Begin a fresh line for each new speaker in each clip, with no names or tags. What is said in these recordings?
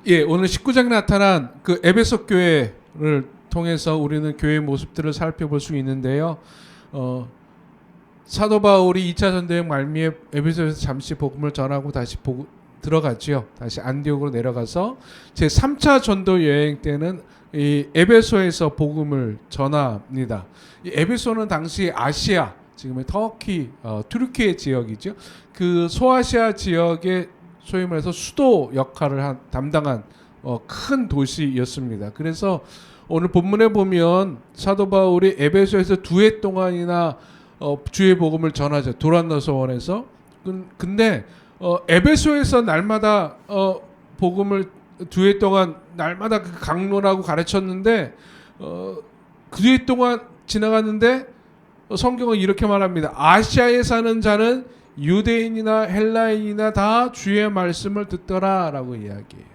예, 오늘 19장에 나타난 그 에베소 교회를 통해서 우리는 교회의 모습들을 살펴볼 수 있는데요. 사도 바울이 2차 전도여행 말미에 에베소에서 잠시 복음을 전하고 다시 들어갔지요. 다시 안디옥으로 내려가서 제 3차 전도 여행 때는 이 에베소에서 복음을 전합니다. 이 에베소는 당시 아시아, 지금의 터키, 투르키의 지역이죠. 그 소아시아 지역의 소위 말해서 수도 역할을 담당한 큰 도시였습니다. 그래서 오늘 본문에 보면 사도 바울이 에베소에서 2해 동안이나 주의 복음을 전하죠. 도란노서원에서. 근데 에베소에서 날마다 복음을 2해 동안 날마다 그 강론하고 가르쳤는데 그 뒤에 동안 지나갔는데 성경은 이렇게 말합니다. 아시아에 사는 자는 유대인이나 헬라인이나 다 주의 말씀을 듣더라라고 이야기해요.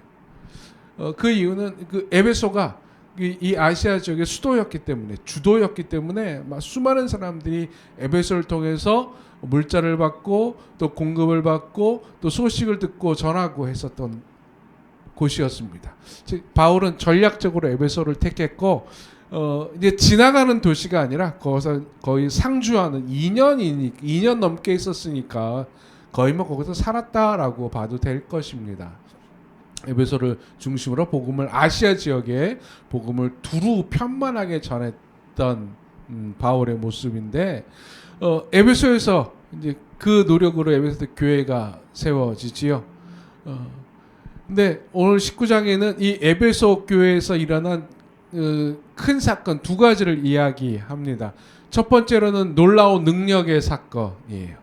그 이유는 그 에베소가 이 아시아 지역의 수도였기 때문에, 주도였기 때문에 막 수많은 사람들이 에베소를 통해서 물자를 받고 또 공급을 받고 또 소식을 듣고 전하고 했었던 곳이었습니다. 즉 바울은 전략적으로 에베소를 택했고 이제 지나가는 도시가 아니라 거기서 거의 상주하는 2년 넘게 있었으니까 거의 뭐 거기서 살았다라고 봐도 될 것입니다. 에베소를 중심으로 복음을 아시아 지역에 복음을 두루 편만하게 전했던 바울의 모습인데 에베소에서 이제 그 노력으로 에베소 교회가 세워지지요. 근데 오늘 19장에는 이 에베소 교회에서 일어난 큰 사건 두 가지를 이야기합니다. 첫 번째로는 놀라운 능력의 사건이에요.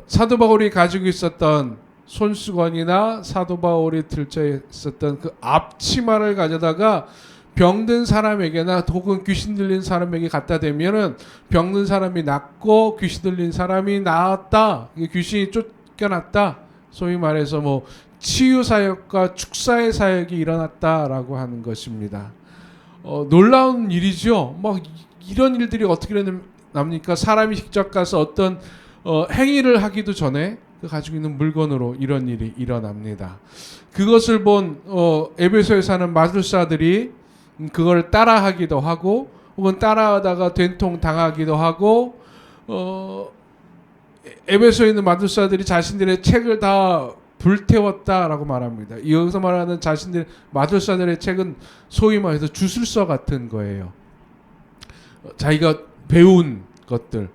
사도 바울이 가지고 있었던 손수건이나 사도 바울이 들쳐 있었던 그 앞치마를 가져다가 병든 사람에게나 혹은 귀신 들린 사람에게 갖다 대면은 병든 사람이 낫고 귀신 들린 사람이 나았다. 귀신이 쫓겨났다. 소위 말해서 뭐 치유 사역과 축사의 사역이 일어났다라고 하는 것입니다. 놀라운 일이죠. 막 이런 일들이 어떻게 납니까? 사람이 직접 가서 어떤 행위를 하기도 전에 그 가지고 있는 물건으로 이런 일이 일어납니다. 그것을 본 에베소에 사는 마술사들이 그걸 따라하기도 하고 혹은 따라하다가 된통 당하기도 하고 에베소에 있는 마술사들이 자신들의 책을 다 불태웠다라고 말합니다. 여기서 말하는 자신들 마술사들의 책은 소위 말해서 주술서 같은 거예요. 자기가 배운 것들,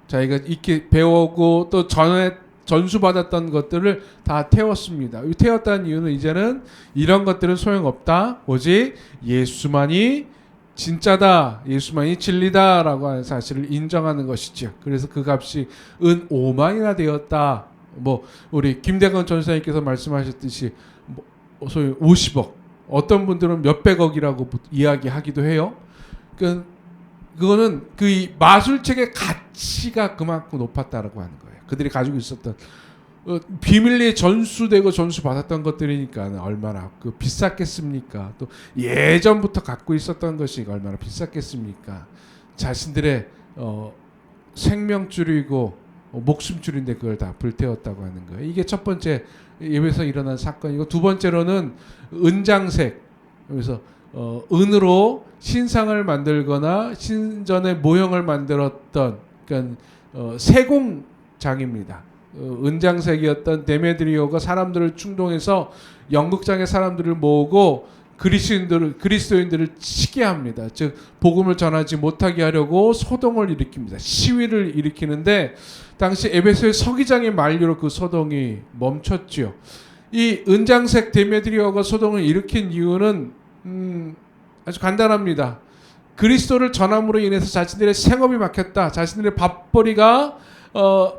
자기가 이렇게 배우고 또 전에 전수받았던 것들을 다 태웠습니다. 태웠다는 이유는 이제는 이런 것들은 소용없다. 오직 예수만이 진짜다. 예수만이 진리다라고 하는 사실을 인정하는 것이죠. 그래서 그 값이 은 5만이나 되었다. 뭐 우리 김대건 전사님께서 말씀하셨듯이 뭐 소위 50억, 어떤 분들은 몇백억이라고 이야기하기도 해요. 그거는 그 마술책의 가치가 그만큼 높았다라고 하는 거예요. 그들이 가지고 있었던 비밀리에 전수되고 전수받았던 것들이니까 얼마나 비쌌겠습니까? 또 예전부터 갖고 있었던 것이 얼마나 비쌌겠습니까? 자신들의 생명줄이고 목숨줄인데 그걸 다 불태웠다고 하는 거예요. 이게 첫 번째 예배에서 일어난 사건이고, 두 번째로는 은장색, 그래서 은으로 신상을 만들거나 신전의 모형을 만들었던 그러니까 세공장입니다. 은장색이었던 데메드리오가 사람들을 충동해서 연극장의 사람들을 모으고 그리스도인들을 치게 합니다. 즉 복음을 전하지 못하게 하려고 소동을 일으킵니다. 시위를 일으키는데 당시 에베소의 서기장의 만류로 그 소동이 멈췄죠. 이 은장색 데메드리오가 소동을 일으킨 이유는 아주 간단합니다. 그리스도를 전함으로 인해서 자신들의 생업이 막혔다. 자신들의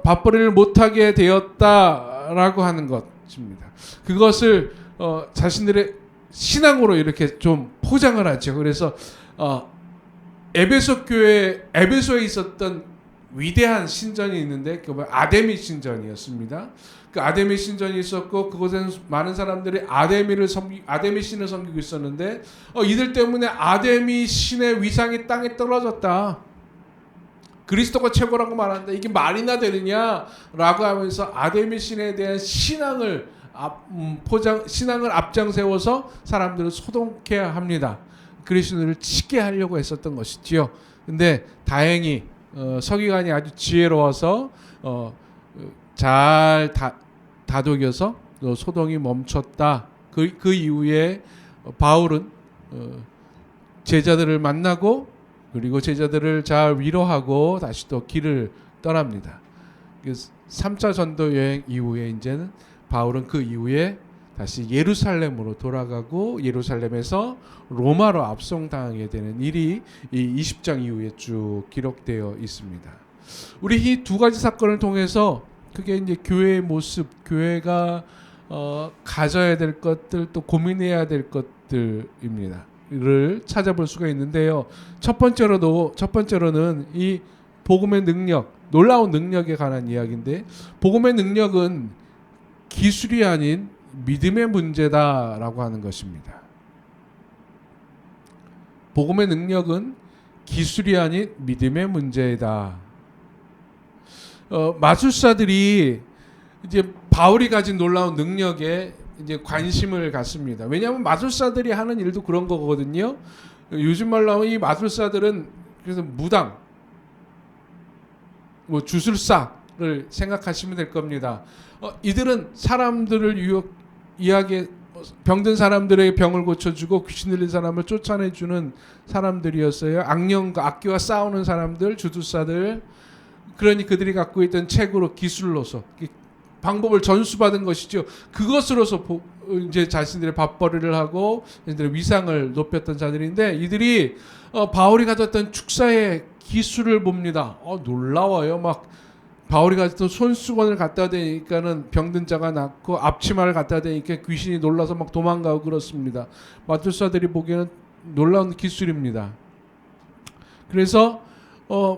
밥벌이를 못하게 되었다라고 하는 것입니다. 그것을 자신들의 신앙으로 이렇게 좀 포장을 하죠. 그래서 에베소 교회 에베소에 있었던 위대한 신전이 있는데 그 아데미 신전이었습니다. 그 아데미 신전이 있었고 그곳에는 많은 사람들이 아데미 신을 섬기고 있었는데 이들 때문에 아데미 신의 위상이 땅에 떨어졌다. 그리스도가 최고라고 말한다. 이게 말이나 되느냐라고 하면서 아데미 신에 대한 신앙을 신앙을 앞장 세워서 사람들을 소동케 합니다. 그리스도를 치게 하려고 했었던 것이지요. 근데 다행히 서기관이 아주 지혜로워서 잘 다독여서 소동이 멈췄다. 그 이후에 바울은 제자들을 만나고 그리고 제자들을 잘 위로하고 다시 또 길을 떠납니다. 3차 전도 여행 이후에 이제는 바울은 그 이후에 다시 예루살렘으로 돌아가고 예루살렘에서 로마로 압송당하게 되는 일이 이 20장 이후에 쭉 기록되어 있습니다. 우리 이 두 가지 사건을 통해서 그게 이제 교회의 모습, 교회가 가져야 될 것들 또 고민해야 될 것들입니다. 를 찾아볼 수가 있는데요. 첫 번째로는 이 복음의 능력, 놀라운 능력에 관한 이야기인데 복음의 능력은 기술이 아닌 믿음의 문제다라고 하는 것입니다. 복음의 능력은 기술이 아닌 믿음의 문제다. 마술사들이 이제 바울이 가진 놀라운 능력에 이제 관심을 갖습니다. 왜냐하면 마술사들이 하는 일도 그런 거거든요. 요즘 말로 하면 이 마술사들은 그래서 무당, 주술사를 생각하시면 될 겁니다. 이들은 사람들을 병든 사람들의 병을 고쳐주고 귀신 들린 사람을 쫓아내주는 사람들이었어요. 악귀와 싸우는 사람들, 주술사들. 그러니 그들이 갖고 있던 책으로 기술로서 방법을 전수받은 것이죠. 그것으로서 이제 자신들의 밥벌이를 하고 자신들의 위상을 높였던 자들인데 이들이 바울이 가졌던 축사의 기술을 봅니다. 놀라워요. 막 바울이 가졌던 손수건을 갖다 대니까는 병든 자가 낫고 앞치마를 갖다 대니까 귀신이 놀라서 막 도망가고 그렇습니다. 마술사들이 보기에는 놀라운 기술입니다. 그래서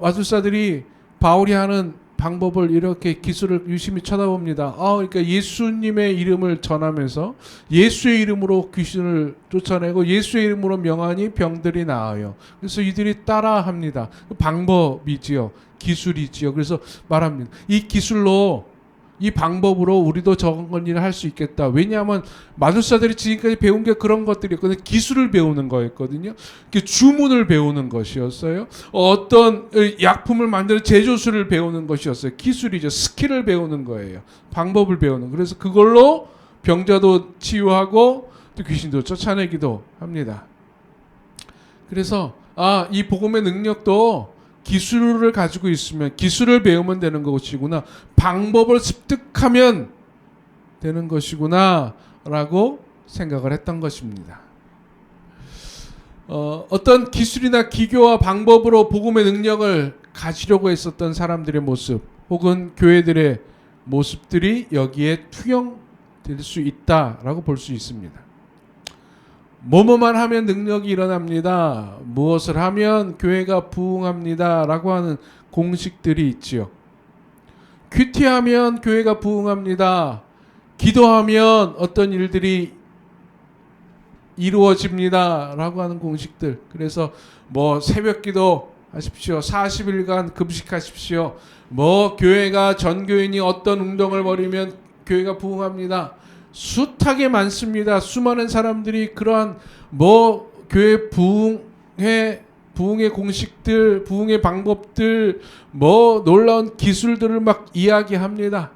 마술사들이 바울이 하는 방법을 이렇게 기술을 유심히 쳐다봅니다. 그러니까 예수님의 이름을 전하면서 예수의 이름으로 귀신을 쫓아내고 예수의 이름으로 명하니 병들이 나아요. 그래서 이들이 따라합니다. 방법이지요. 기술이지요. 그래서 말합니다. 이 기술로 이 방법으로 우리도 저런 일을 할 수 있겠다. 왜냐하면 마술사들이 지금까지 배운 게 그런 것들이었거든요. 기술을 배우는 거였거든요. 주문을 배우는 것이었어요. 어떤 약품을 만드는 제조술을 배우는 것이었어요. 기술이죠. 스킬을 배우는 거예요. 방법을 배우는. 그래서 그걸로 병자도 치유하고 또 귀신도 쫓아내기도 합니다. 그래서 이 복음의 능력도 기술을 가지고 있으면 기술을 배우면 되는 것이구나. 방법을 습득하면 되는 것이구나 라고 생각을 했던 것입니다. 어떤 기술이나 기교와 방법으로 복음의 능력을 가지려고 했었던 사람들의 모습 혹은 교회들의 모습들이 여기에 투영될 수 있다라고 볼 수 있습니다. 뭐뭐만 하면 능력이 일어납니다. 무엇을 하면 교회가 부흥합니다. 라고 하는 공식들이 있지요. 큐티하면 교회가 부흥합니다. 기도하면 어떤 일들이 이루어집니다. 라고 하는 공식들. 그래서 새벽 기도 하십시오. 40일간 금식하십시오. 교회가 전교인이 어떤 운동을 벌이면 교회가 부흥합니다. 숱하게 많습니다. 수많은 사람들이 그러한 교회 부흥의 공식들, 부흥의 방법들, 놀라운 기술들을 막 이야기합니다.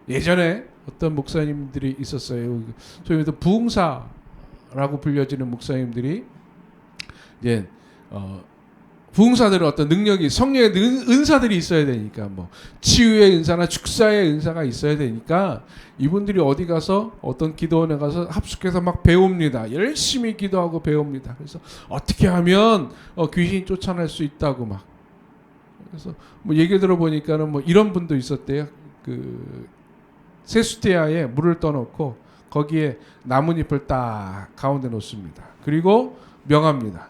예전에 어떤 목사님들이 있었어요. 소위 말해서 부흥사라고 불려지는 목사님들이 이제 부흥사들은 어떤 능력이 성령의 은사들이 있어야 되니까 치유의 은사나 축사의 은사가 있어야 되니까 이분들이 어디 가서 어떤 기도원에 가서 합숙해서 막 배웁니다. 열심히 기도하고 배웁니다. 그래서 어떻게 하면 귀신이 쫓아낼 수 있다고 막. 그래서 얘기 들어보니까는 이런 분도 있었대요. 세수대야에 물을 떠놓고 거기에 나뭇잎을 딱 가운데 놓습니다. 그리고 명합니다.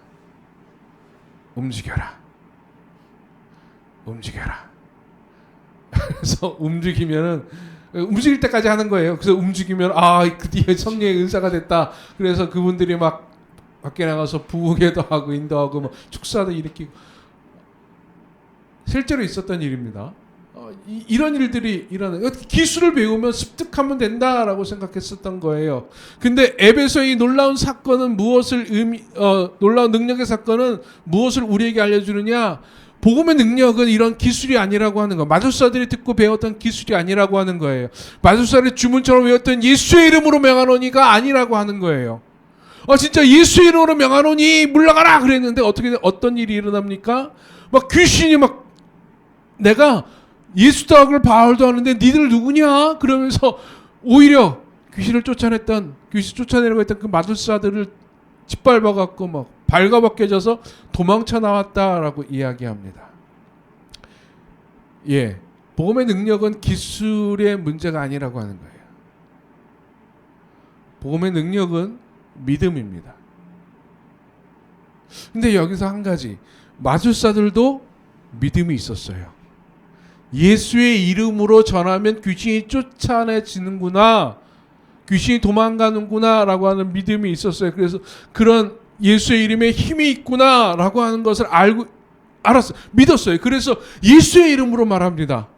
움직여라. 그래서 움직일 때까지 하는 거예요. 그래서 움직이면 드디어 성령의 은사가 됐다. 그래서 그분들이 막 밖에 나가서 부흥회도 하고 인도하고 축사도 일으키고 실제로 있었던 일입니다. 이런 일들이 일어나요. 기술을 배우면 습득하면 된다라고 생각했었던 거예요. 근데 에베소의 놀라운 사건은 놀라운 능력의 사건은 무엇을 우리에게 알려주느냐? 복음의 능력은 이런 기술이 아니라고 하는 거. 마술사들이 듣고 배웠던 기술이 아니라고 하는 거예요. 마술사들이 주문처럼 외웠던 예수의 이름으로 명하노니가 아니라고 하는 거예요. 진짜 예수의 이름으로 명하노니 물러가라 그랬는데 어떤 일이 일어납니까? 막 귀신이 막 내가 예수도 하고 바울도 하는데 니들 누구냐? 그러면서 오히려 귀신 쫓아내려고 했던 그 마술사들을 짓밟아갖고 막 발가벗겨져서 도망쳐 나왔다라고 이야기합니다. 예, 복음의 능력은 기술의 문제가 아니라고 하는 거예요. 복음의 능력은 믿음입니다. 근데 여기서 한 가지, 마술사들도 믿음이 있었어요. 예수의 이름으로 전하면 귀신이 쫓아내지는구나, 귀신이 도망가는구나 라고 하는 믿음이 있었어요. 그래서 그런 예수의 이름에 힘이 있구나 라고 하는 것을 알았어요. 믿었어요. 그래서 예수의 이름으로 말합니다.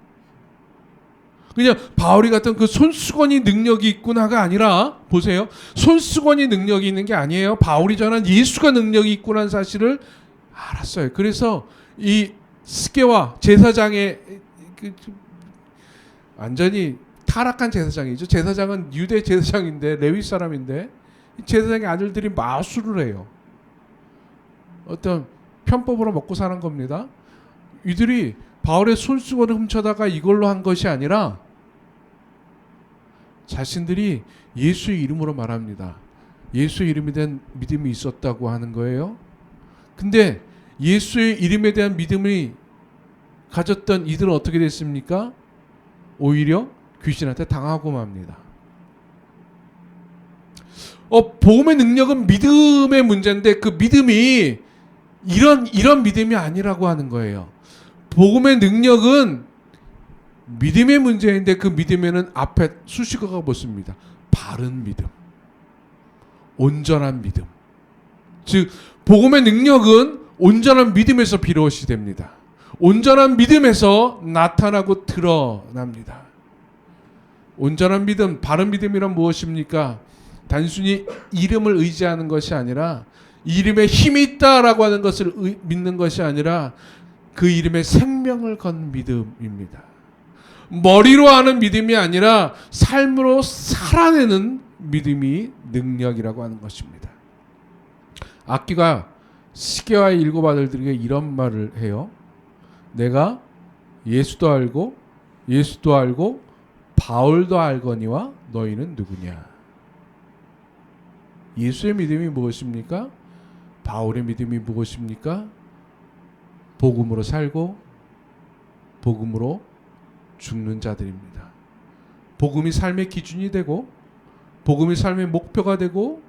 그냥 바울이 같은 그 손수건이 능력이 있구나가 아니라, 보세요, 손수건이 능력이 있는 게 아니에요. 바울이 전한 예수가 능력이 있구나는 사실을 알았어요. 그래서 이 스게와 제사장의 완전히 타락한 제사장이죠. 제사장은 유대 제사장인데, 레위 사람인데, 제사장의 아들들이 마술을 해요. 어떤 편법으로 먹고 사는 겁니다. 이들이 바울의 손수건을 훔쳐다가 이걸로 한 것이 아니라 자신들이 예수의 이름으로 말합니다. 예수의 이름에 대한 믿음이 있었다고 하는 거예요. 근데 예수의 이름에 대한 믿음이 가졌던 이들은 어떻게 됐습니까? 오히려 귀신한테 당하고 맙니다. 복음의 능력은 믿음의 문제인데 그 믿음이 이런 믿음이 아니라고 하는 거예요. 복음의 능력은 믿음의 문제인데 그 믿음에는 앞에 수식어가 붙습니다. 바른 믿음, 온전한 믿음. 즉 복음의 능력은 온전한 믿음에서 비롯이 됩니다. 온전한 믿음에서 나타나고 드러납니다. 온전한 믿음, 바른 믿음이란 무엇입니까? 단순히 이름을 의지하는 것이 아니라, 이름에 힘이 있다라고 하는 것을 믿는 것이 아니라 그 이름에 생명을 건 믿음입니다. 머리로 하는 믿음이 아니라 삶으로 살아내는 믿음이 능력이라고 하는 것입니다. 악기가 스게와의 일곱 아들들에게 이런 말을 해요. 내가 예수도 알고 바울도 알거니와 너희는 누구냐. 예수의 믿음이 무엇입니까? 바울의 믿음이 무엇입니까? 복음으로 살고 복음으로 죽는 자들입니다. 복음이 삶의 기준이 되고 복음이 삶의 목표가 되고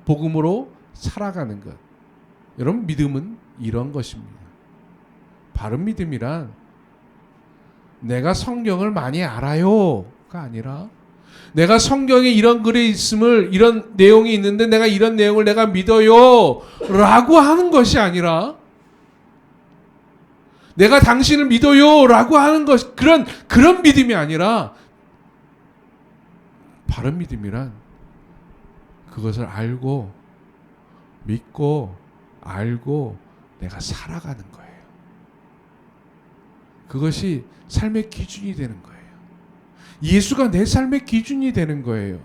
복음으로 살아가는 것. 여러분, 믿음은 이런 것입니다. 바른 믿음이란 내가 성경을 많이 알아요가 아니라, 내가 성경에 이런 글이 있음을, 이런 내용이 있는데 내가 이런 내용을 내가 믿어요 라고 하는 것이 아니라, 내가 당신을 믿어요 라고 하는 것, 그런 믿음이 아니라, 바른 믿음이란 그것을 알고 믿고 알고 내가 살아가는 거예요. 그것이 삶의 기준이 되는 거예요. 예수가 내 삶의 기준이 되는 거예요.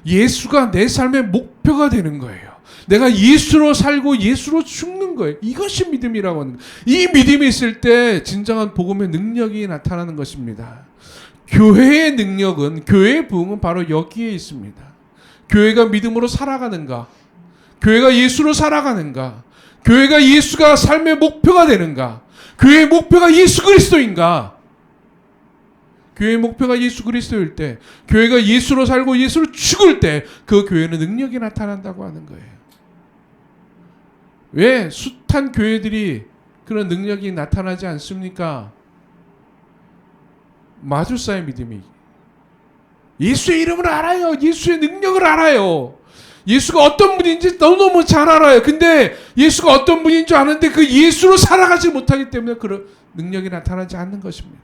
예수가 내 삶의 목표가 되는 거예요. 내가 예수로 살고 예수로 죽는 거예요. 이것이 믿음이라고 하는 거예요. 이 믿음이 있을 때 진정한 복음의 능력이 나타나는 것입니다. 교회의 능력은, 교회의 부흥은 바로 여기에 있습니다. 교회가 믿음으로 살아가는가? 교회가 예수로 살아가는가? 교회가 예수가 삶의 목표가 되는가? 교회의 목표가 예수 그리스도인가? 교회의 목표가 예수 그리스도일 때, 교회가 예수로 살고 예수로 죽을 때 그 교회는 능력이 나타난다고 하는 거예요. 왜 숱한 교회들이 그런 능력이 나타나지 않습니까? 마술사의 믿음이, 예수의 이름을 알아요. 예수의 능력을 알아요. 예수가 어떤 분인지 너무너무 잘 알아요. 근데 예수가 어떤 분인 줄 아는데 그 예수로 살아가지 못하기 때문에 그런 능력이 나타나지 않는 것입니다.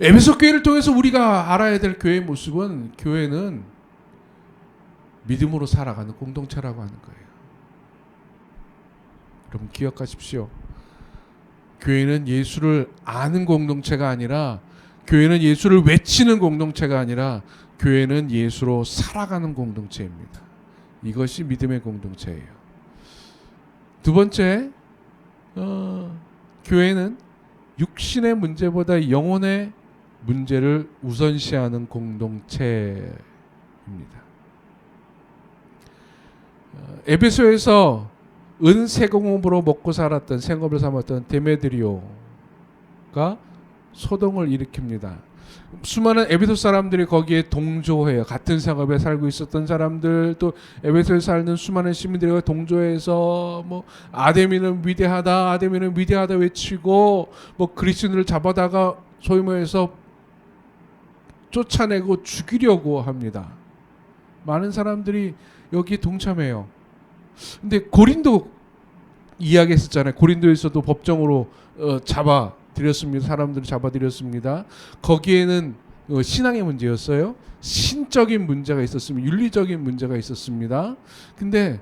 에베소 교회를 통해서 우리가 알아야 될 교회의 모습은, 교회는 믿음으로 살아가는 공동체라고 하는 거예요. 여러분 기억하십시오. 교회는 예수를 아는 공동체가 아니라, 교회는 예수를 외치는 공동체가 아니라, 교회는 예수로 살아가는 공동체입니다. 이것이 믿음의 공동체예요. 두 번째, 교회는 육신의 문제보다 영혼의 문제를 우선시하는 공동체입니다. 에베소에서 은세공업으로 먹고 살았던, 생업을 삼았던 데메드리오가 소동을 일으킵니다. 수많은 에베소 사람들이 거기에 동조해요. 같은 생업에 살고 있었던 사람들, 또 에베소에 사는 수많은 시민들과 동조해서 뭐 아데미는 위대하다, 아데미는 위대하다 외치고, 뭐 그리스도인을 잡아다가 소위 말해서 쫓아내고 죽이려고 합니다. 많은 사람들이 여기에 동참해요. 근데 고린도 이야기했었잖아요. 고린도에서도 법정으로 잡아들였습니다. 사람들을 잡아들였습니다. 거기에는 신앙의 문제였어요. 신적인 문제가 있었습니다. 윤리적인 문제가 있었습니다. 근데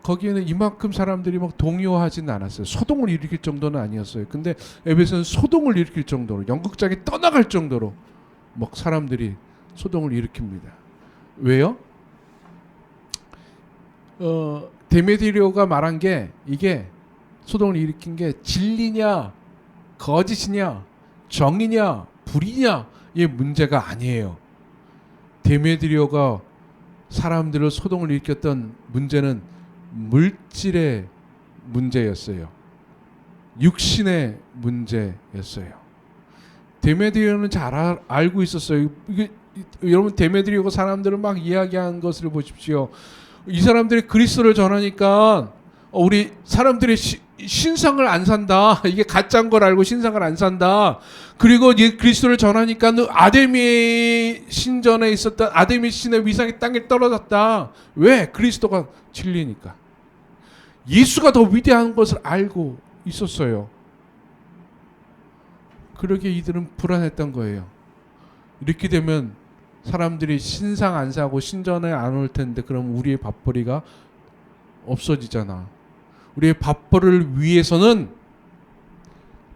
거기에는 이만큼 사람들이 막 동요하지는 않았어요. 소동을 일으킬 정도는 아니었어요. 근데 에베소는 소동을 일으킬 정도로, 연극장에 떠나갈 정도로 막 사람들이 소동을 일으킵니다. 왜요? 데메드리오가 말한 게, 이게 소동을 일으킨 게 진리냐 거짓이냐 정이냐 불이냐의 문제가 아니에요. 데메드리오가 사람들을 소동을 일으켰던 문제는 물질의 문제였어요. 육신의 문제였어요. 데메드리오는 잘 알고 있었어요. 여러분 데메드리오가 사람들을 막 이야기한 것을 보십시오. 이 사람들이 그리스도를 전하니까 우리 사람들이 신상을 안 산다. 이게 가짜인 걸 알고 신상을 안 산다. 그리고 그리스도를 전하니까 아데미 신전에 있었던 아데미 신의 위상이 땅에 떨어졌다. 왜? 그리스도가 진리니까. 예수가 더 위대한 것을 알고 있었어요. 그러기에 이들은 불안했던 거예요. 이렇게 되면 사람들이 신상 안 사고 신전에 안 올 텐데, 그럼 우리의 밥벌이가 없어지잖아. 우리의 밥벌이를 위해서는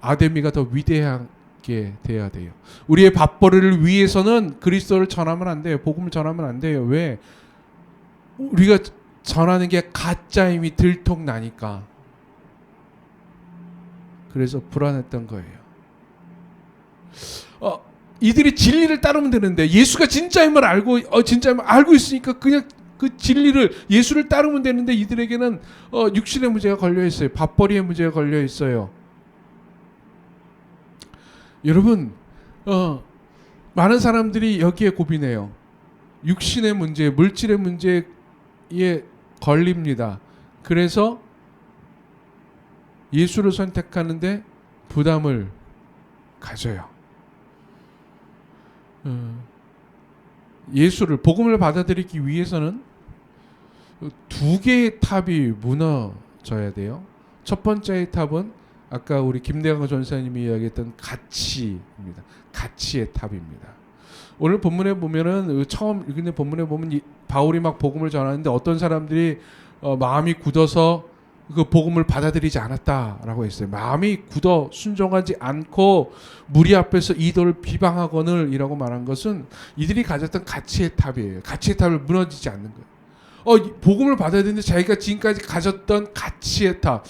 아데미가 더 위대하게 돼야 돼요. 우리의 밥벌이를 위해서는 그리스도를 전하면 안 돼요. 복음을 전하면 안 돼요. 왜? 우리가 전하는 게 가짜임이 들통나니까. 그래서 불안했던 거예요. 이들이 진리를 따르면 되는데, 예수가 진짜임을 알고 진짜임을 알고 있으니까 그냥 그 진리를, 예수를 따르면 되는데, 이들에게는 육신의 문제가 걸려 있어요. 밥벌이의 문제가 걸려 있어요. 여러분, 많은 사람들이 여기에 고민해요. 육신의 문제, 물질의 문제에 걸립니다. 그래서 예수를 선택하는데 부담을 가져요. 예수를, 복음을 받아들이기 위해서는 두 개의 탑이 무너져야 돼요. 첫 번째의 탑은 아까 우리 김대강 전사님이 이야기했던 가치입니다. 가치의 탑입니다. 오늘 본문에 보면은, 처음 읽는 본문에 보면 바울이 막 복음을 전하는데 어떤 사람들이 마음이 굳어서 그 복음을 받아들이지 않았다라고 했어요. 마음이 굳어 순종하지 않고 무리 앞에서 이도를 비방하거늘 이라고 말한 것은 이들이 가졌던 가치의 탑이에요. 가치의 탑을 무너지지 않는 거예요. 복음을 받아야 되는데 자기가 지금까지 가졌던 가치의 탑,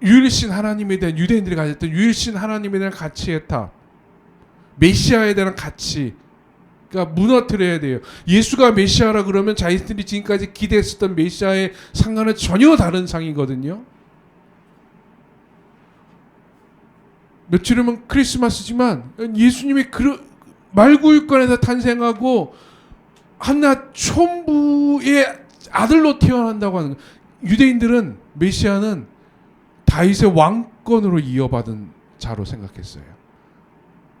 유일신 하나님에 대한, 유대인들이 가졌던 유일신 하나님에 대한 가치의 탑, 메시아에 대한 가치, 무너뜨려야 돼요. 예수가 메시아라 그러면 자기들이 지금까지 기대했었던 메시아의 상과는 전혀 다른 상이거든요. 며칠 후면 크리스마스지만 예수님이 말구일권에서 탄생하고 한낱 촌부의 아들로 태어난다고 하는 거예요. 유대인들은 메시아는 다윗의 왕권으로 이어받은 자로 생각했어요.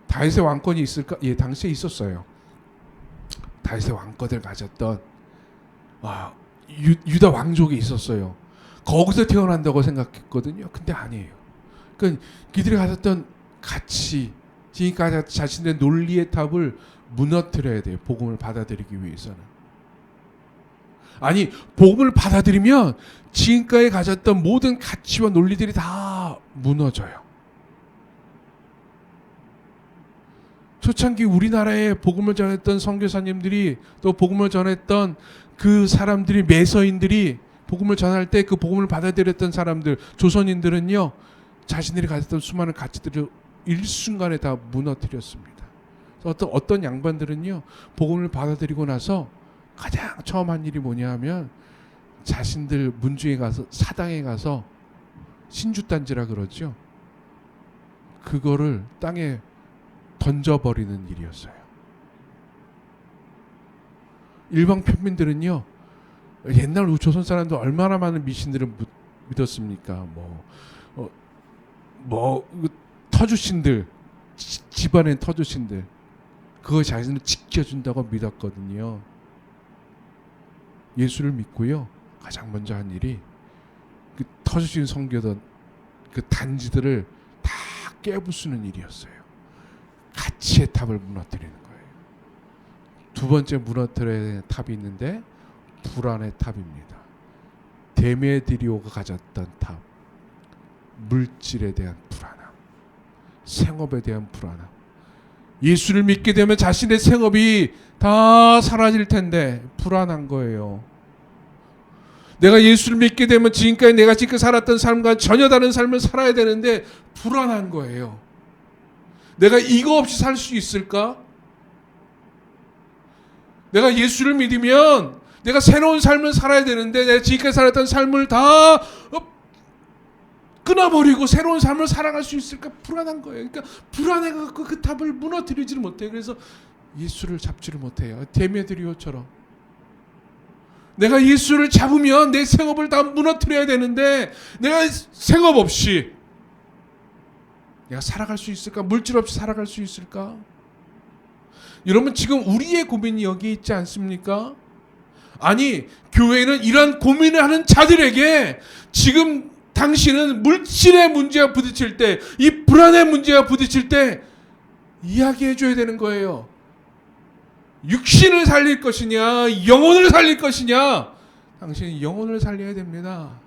다윗의 왕권이 있을까? 예, 당시에 있었어요. 다윗의 왕권을 가졌던 유다 왕족이 있었어요. 거기서 태어난다고 생각했거든요. 근데 아니에요. 그러니까 그들이 가졌던 가치, 지금까지 자신의 논리의 탑을 무너뜨려야 돼요. 복음을 받아들이기 위해서는. 아니, 복음을 받아들이면 지금까지 가졌던 모든 가치와 논리들이 다 무너져요. 초창기 우리나라에 복음을 전했던 선교사님들이, 또 복음을 전했던 그 사람들이, 매서인들이 복음을 전할 때 그 복음을 받아들였던 사람들, 조선인들은요, 자신들이 가졌던 수많은 가치들을 일순간에 다 무너뜨렸습니다. 어떤 양반들은요, 복음을 받아들이고 나서 가장 처음 한 일이 뭐냐 하면 자신들 문주에 가서, 사당에 가서 신주단지라 그러죠. 그거를 땅에 던져버리는 일이었어요. 일반 평민들은요, 옛날 조선 사람들 얼마나 많은 미신들을 믿었습니까? 터주신들, 집안의 터주신들, 그거 자신을 지켜준다고 믿었거든요. 예수를 믿고요, 가장 먼저 한 일이 그 터주신 성교던 그 단지들을 다 깨부수는 일이었어요. 가치의 탑을 무너뜨리는 거예요. 두 번째 무너뜨려야 되는 탑이 있는데 불안의 탑입니다. 데메드리오가 가졌던 탑, 물질에 대한 불안함, 생업에 대한 불안함. 예수를 믿게 되면 자신의 생업이 다 사라질 텐데 불안한 거예요. 내가 예수를 믿게 되면 지금까지 내가 지금 살았던 삶과 전혀 다른 삶을 살아야 되는데 불안한 거예요. 내가 이거 없이 살 수 있을까? 내가 예수를 믿으면 내가 새로운 삶을 살아야 되는데 내가 지금까지 살았던 삶을 다 끊어버리고 새로운 삶을 살아갈 수 있을까? 불안한 거예요. 그러니까 불안해갖고 그 탑을 무너뜨리지를 못해요. 그래서 예수를 잡지를 못해요. 데메드리오처럼. 내가 예수를 잡으면 내 생업을 다 무너뜨려야 되는데 내가 생업 없이 내가 살아갈 수 있을까? 물질 없이 살아갈 수 있을까? 여러분, 지금 우리의 고민이 여기 있지 않습니까? 아니, 교회는 이런 고민을 하는 자들에게 지금 당신은 물질의 문제와 부딪힐 때, 이 불안의 문제와 부딪힐 때 이야기해 줘야 되는 거예요. 육신을 살릴 것이냐, 영혼을 살릴 것이냐. 당신이 영혼을 살려야 됩니다.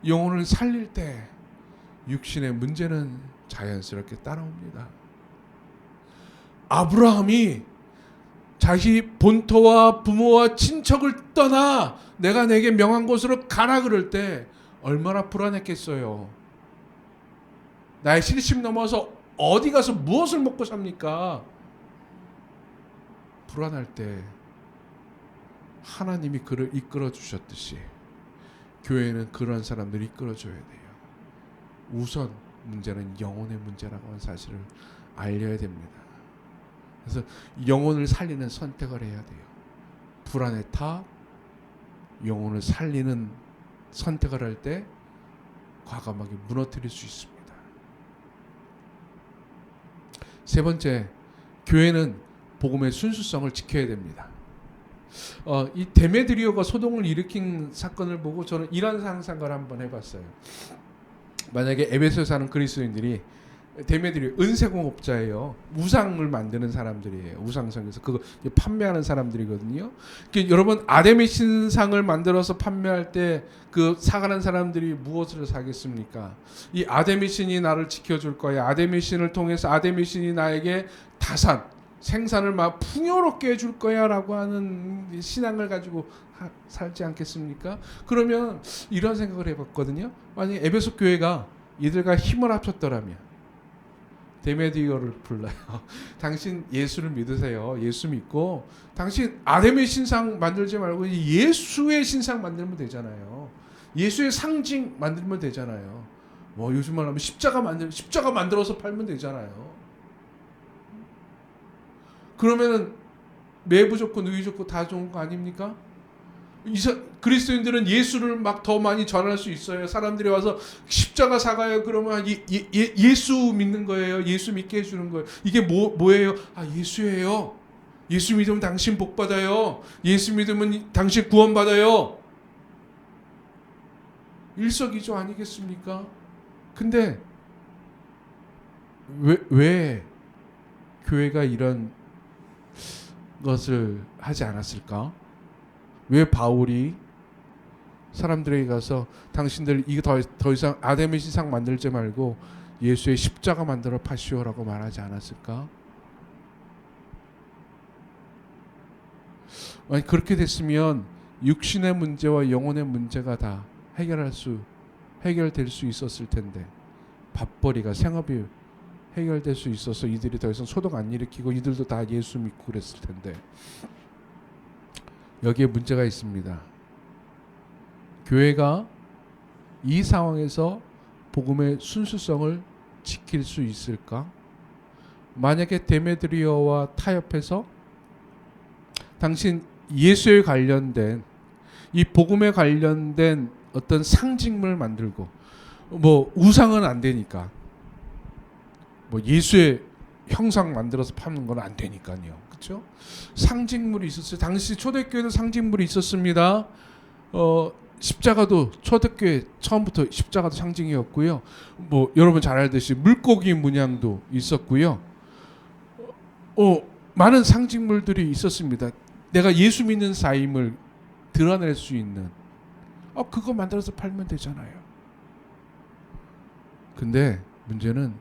영혼을 살릴 때 육신의 문제는 자연스럽게 따라옵니다. 아브라함이 자기 본토와 부모와 친척을 떠나 내가 내게 명한 곳으로 가라 그럴 때 얼마나 불안했겠어요. 나의 70 넘어서 어디 가서 무엇을 먹고 삽니까? 불안할 때 하나님이 그를 이끌어 주셨듯이 교회는 그런 사람들을 이끌어 줘야 돼요. 우선 문제는 영혼의 문제라고 하는 사실을 알려야 됩니다. 그래서 영혼을 살리는 선택을 해야 돼요. 불안의 탑, 영혼을 살리는 선택을 할 때 과감하게 무너뜨릴 수 있습니다. 세 번째, 교회는 복음의 순수성을 지켜야 됩니다. 이 데메드리오가 소동을 일으킨 사건을 보고 저는 이런 상상을 한번 해봤어요. 만약에 에베소에 사는 그리스도인들이, 데메드리오 은세공업자예요. 우상을 만드는 사람들이에요. 우상성에서 그거 판매하는 사람들이거든요. 여러분, 아데미 신상을 만들어서 판매할 때 그 사가는 사람들이 무엇을 사겠습니까? 이 아데미 신이 나를 지켜줄 거야. 아데미 신을 통해서 아데미 신이 나에게 다산, 생산을 막 풍요롭게 해줄 거야라고 하는 신앙을 가지고 살지 않겠습니까? 그러면 이런 생각을 해봤거든요. 만약 에베소 교회가 이들과 힘을 합쳤더라면, 데메드리오를 불러요. 당신 예수를 믿으세요. 예수 믿고 당신 아데미 신상 만들지 말고 예수의 신상 만들면 되잖아요. 예수의 상징 만들면 되잖아요. 뭐 요즘 말하면 십자가 만들어서 팔면 되잖아요. 그러면은 매부 좋고 누이 좋고 다 좋은 거 아닙니까? 그리스도인들은 예수를 막 더 많이 전할 수 있어요. 사람들이 와서 십자가 사가요. 그러면 예수 믿는 거예요. 예수 믿게 해주는 거예요. 이게 뭐예요? 예수예요. 예수 믿으면 당신 복 받아요. 예수 믿으면 당신 구원 받아요. 일석이조 아니겠습니까? 근데 왜 교회가 이런 것을 하지 않았을까? 왜 바울이 사람들에게 가서 당신들 이거 더 이상 아담의 신상 만들지 말고 예수의 십자가 만들어 파시오라고 말하지 않았을까? 만약 그렇게 됐으면 육신의 문제와 영혼의 문제가 다 해결될 수 있었을 텐데, 밥벌이가 생업이 해결될 수 있어서 이들이 더 이상 소동 안 일으키고 이들도 다 예수 믿고 그랬을 텐데, 여기에 문제가 있습니다. 교회가 이 상황에서 복음의 순수성을 지킬 수 있을까? 만약에 데메드리오와 타협해서 당신 예수에 관련된 이 복음에 관련된 어떤 상징물 만들고, 뭐 우상은 안 되니까 뭐 예수의 형상 만들어서 파는 건 안 되니까요. 그렇죠? 상징물이 있었어요. 당시 초대교회도 상징물이 있었습니다. 십자가도 초대교회 처음부터 십자가도 상징이었고요. 뭐 여러분 잘 알듯이 물고기 문양도 있었고요. 많은 상징물들이 있었습니다. 내가 예수 믿는 사임을 드러낼 수 있는 그거 만들어서 팔면 되잖아요. 근데 문제는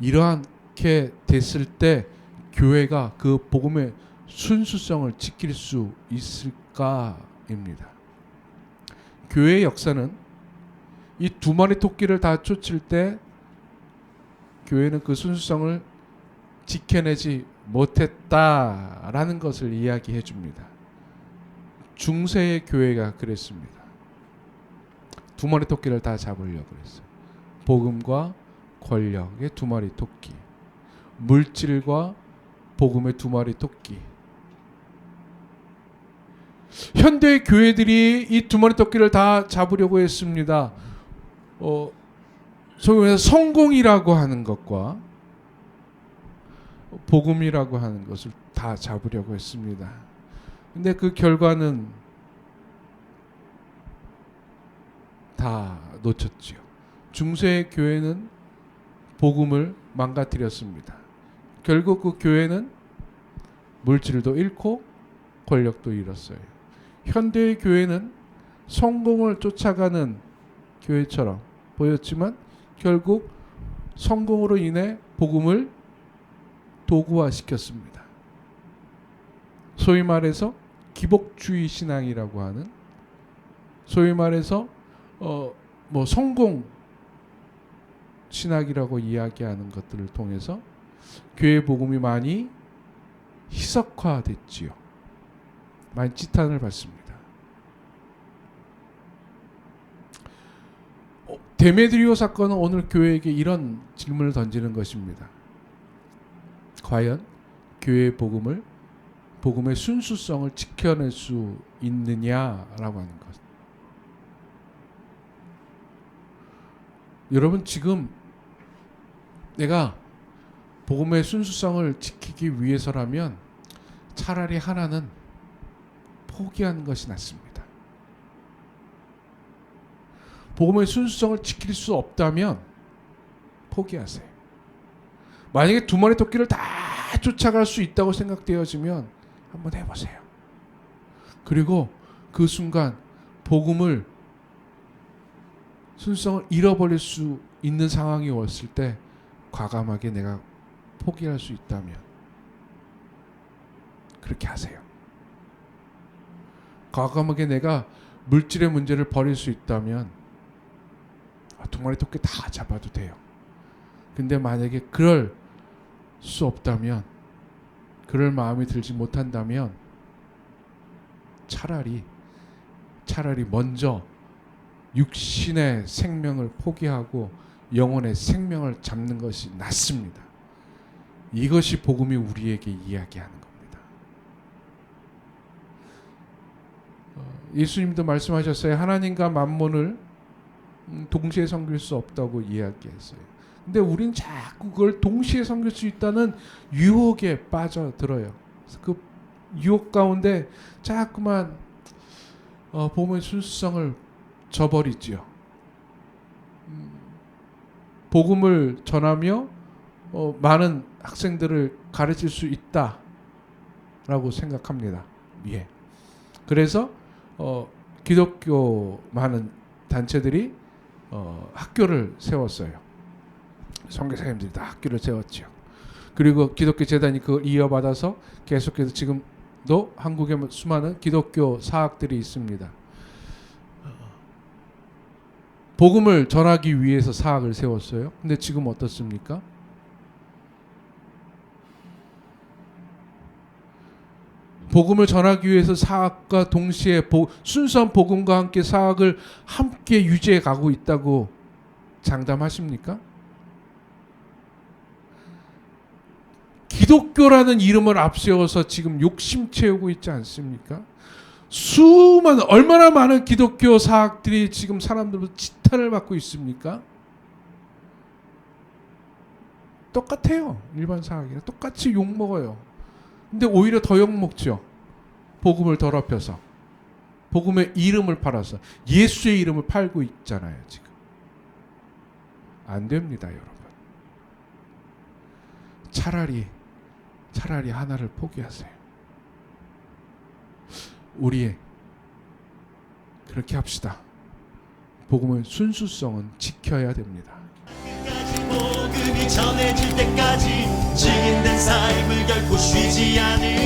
이렇게 됐을 때 교회가 그 복음의 순수성을 지킬 수 있을까입니다. 교회의 역사는 이 두 마리 토끼를 다 쫓을 때 교회는 그 순수성을 지켜내지 못했다라는 것을 이야기해 줍니다. 중세의 교회가 그랬습니다. 두 마리 토끼를 다 잡으려고 그랬어요. 복음과 권력의 두 마리 토끼, 물질과 복음의 두 마리 토끼. 현대의 교회들이 이 두 마리 토끼를 다 잡으려고 했습니다. 소위 말해서 성공이라고 하는 것과 복음이라고 하는 것을 다 잡으려고 했습니다. 근데 그 결과는 다 놓쳤지요. 중세의 교회는 복음을 망가뜨렸습니다. 결국 그 교회는 물질도 잃고 권력도 잃었어요. 현대의 교회는 성공을 쫓아가는 교회처럼 보였지만 결국 성공으로 인해 복음을 도구화시켰습니다. 소위 말해서 기복주의 신앙이라고 하는, 소위 말해서 뭐 성공 신학이라고 이야기하는 것들을 통해서 교회 복음이 많이 희석화됐지요. 많이 지탄을 받습니다. 데메드리오 사건은 오늘 교회에게 이런 질문을 던지는 것입니다. 과연 교회의 복음의 순수성을 지켜낼 수 있느냐라고 하는 것. 여러분, 지금 내가 복음의 순수성을 지키기 위해서라면 차라리 하나는 포기하는 것이 낫습니다. 복음의 순수성을 지킬 수 없다면 포기하세요. 만약에 두 마리 토끼를 다 쫓아갈 수 있다고 생각되어지면 한번 해보세요. 그리고 그 순간 복음을 순수성을 잃어버릴 수 있는 상황이 왔을 때 과감하게 내가 포기할 수 있다면 그렇게 하세요. 과감하게 내가 물질의 문제를 버릴 수 있다면 두 마리 토끼 다 잡아도 돼요. 근데 만약에 그럴 수 없다면, 그럴 마음이 들지 못한다면 차라리 먼저 육신의 생명을 포기하고 영혼의 생명을 잡는 것이 낫습니다. 이것이 복음이 우리에게 이야기하는 겁니다. 예수님도 말씀하셨어요. 하나님과 만몬을 동시에 섬길 수 없다고 이야기했어요. 근데 우린 자꾸 그걸 동시에 섬길 수 있다는 유혹에 빠져들어요. 그 유혹 가운데 자꾸만 복음의 순수성을 저버리지요. 복음을 전하며 많은 학생들을 가르칠 수 있다라고 생각합니다. 예. 그래서 기독교 많은 단체들이 학교를 세웠어요. 선교사님들이 다 학교를 세웠죠. 그리고 기독교 재단이 그걸 이어받아서 계속해서 지금도 한국에 수많은 기독교 사학들이 있습니다. 복음을 전하기 위해서 사학을 세웠어요. 근데 지금 어떻습니까? 복음을 전하기 위해서 사학과 동시에 순수한 복음과 함께 사학을 함께 유지해 가고 있다고 장담하십니까? 기독교라는 이름을 앞세워서 지금 욕심 채우고 있지 않습니까? 얼마나 많은 기독교 사학들이 지금 사람들로 지탄을 받고 있습니까? 똑같아요. 일반 사학이랑 똑같이 욕먹어요. 근데 오히려 더 욕먹죠. 복음을 더럽혀서. 복음의 이름을 팔아서. 예수의 이름을 팔고 있잖아요. 지금. 안 됩니다. 여러분. 차라리 하나를 포기하세요. 우리 그렇게 합시다. 복음의 순수성은 지켜야 됩니다.
복음이 전해질 때까지 증인된 삶을 결코 쉬지 않을